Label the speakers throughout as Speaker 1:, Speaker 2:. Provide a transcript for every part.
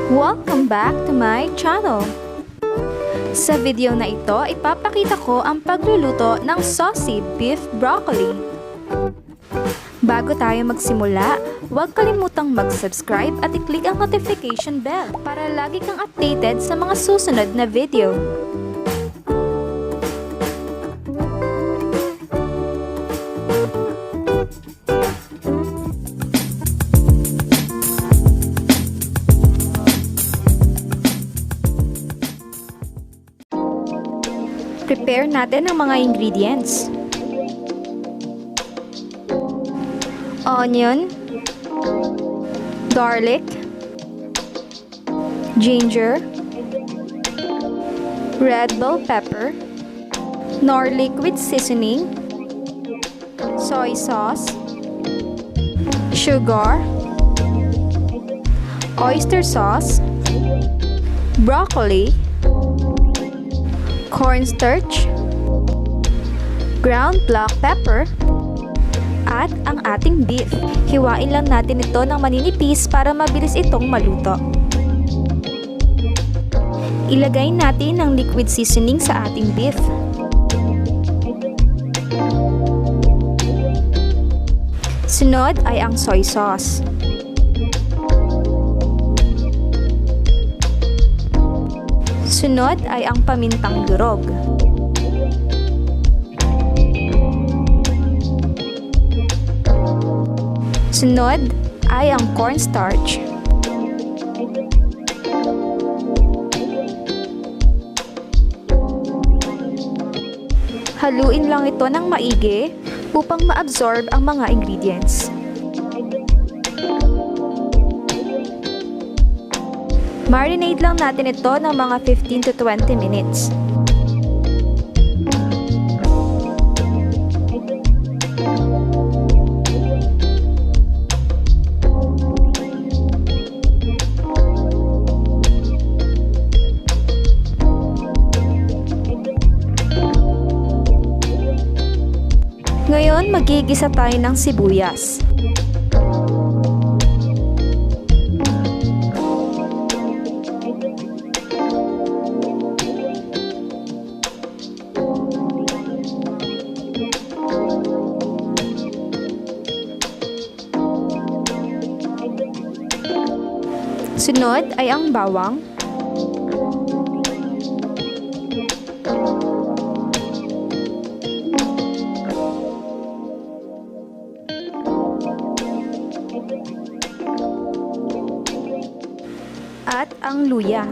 Speaker 1: Welcome back to my channel! Sa video na ito, ipapakita ko ang pagluluto ng saucy beef broccoli. Bago tayo magsimula, huwag kalimutang mag-subscribe at i-click ang notification bell para lagi kang updated sa mga susunod na video. Prepare natin ang mga ingredients. Onion, garlic, ginger, red bell pepper, knor liquid seasoning, soy sauce, sugar, oyster sauce, broccoli, cornstarch, ground black pepper, at ang ating beef. Hiwain lang natin ito ng maninipis para mabilis itong maluto. Ilagay natin ang liquid seasoning sa ating beef. Sunod ay ang soy sauce. Sunod ay ang pamintang durog. Sunod ay ang cornstarch. Haluin lang ito ng maigi upang ma-absorb ang mga ingredients. Marinate lang natin ito ng mga 15 to 20 minutes. Ngayon, magigisa tayo ng sibuyas. Sunod ay ang bawang, at ang luya.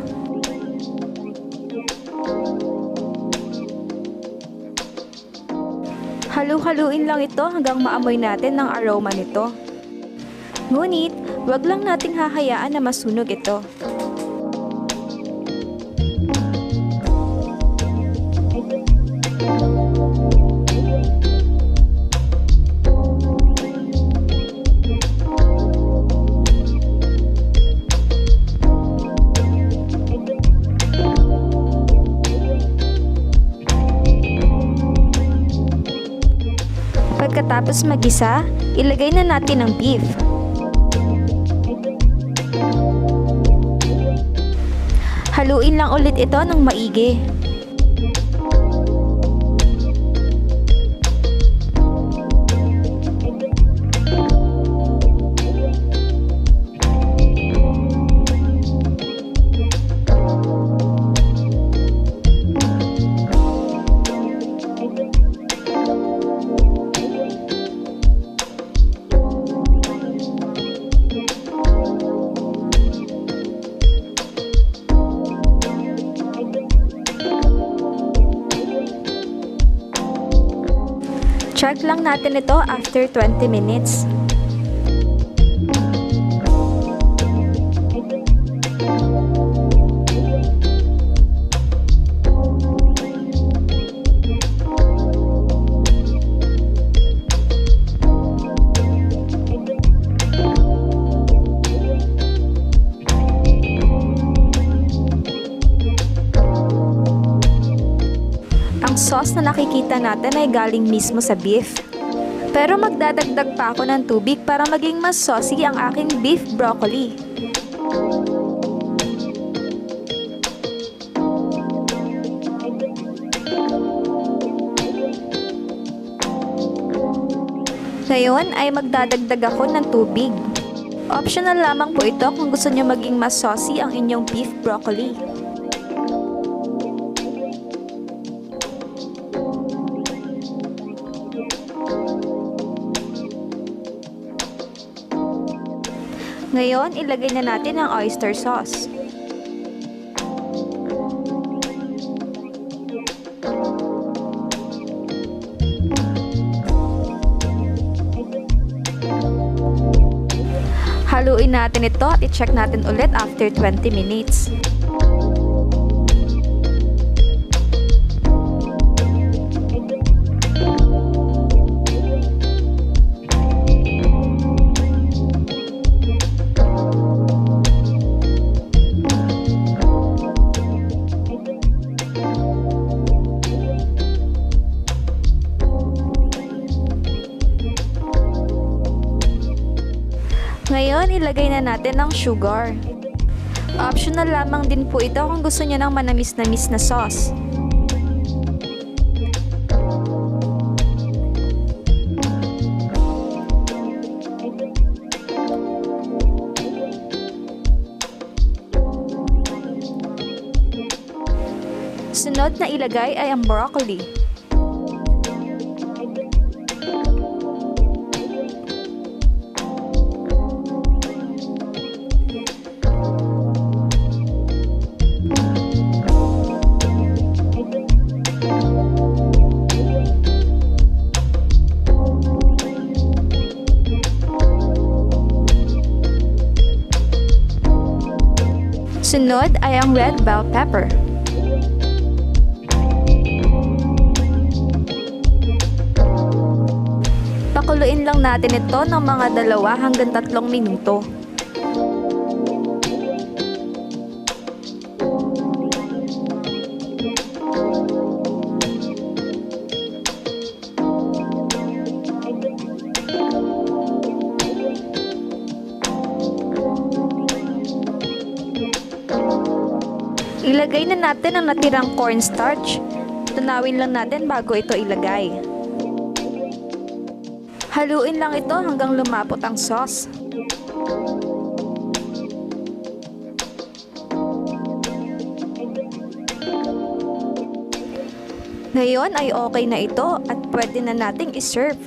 Speaker 1: Halu-haluin lang ito hanggang maamoy natin ng aroma nito. Ngunit, wag lang nating hahayaan na masunog ito. Pagkatapos magisa, ilagay na natin ang beef. Haluin lang ulit ito ng maigi. Check lang natin ito after 20 minutes. Ang sauce na nakikita natin ay galing mismo sa beef. Pero magdadagdag pa ako ng tubig para maging mas saucy ang aking beef broccoli. Ngayon ay magdadagdag ako ng tubig. Optional lamang po ito kung gusto nyo maging mas saucy ang inyong beef broccoli. Ngayon, ilagay na natin ang oyster sauce. Haluin natin ito at i-check natin ulit after 20 minutes. Ngayon, ilagay na natin ang sugar. Optional lamang din po ito kung gusto niyo ng manamis-namis na sauce. Sunod na ilagay ay ang broccoli. Sunod ay ang red bell pepper. Pakuluin lang natin ito ng mga 2 hanggang 3 minuto. Ilagay na natin ang natirang cornstarch. Tunawin lang natin bago ito ilagay. Haluin lang ito hanggang lumapot ang sauce. Ngayon ay okay na ito at pwede na nating iserve.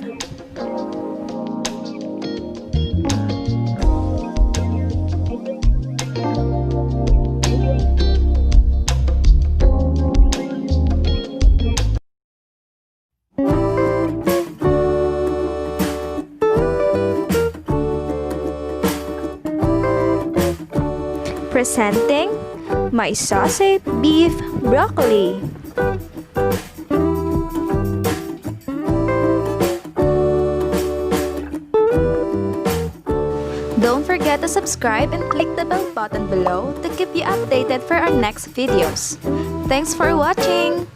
Speaker 1: Presenting my saucy beef broccoli. Don't forget to subscribe and click the bell button below to keep you updated for our next videos. Thanks for watching!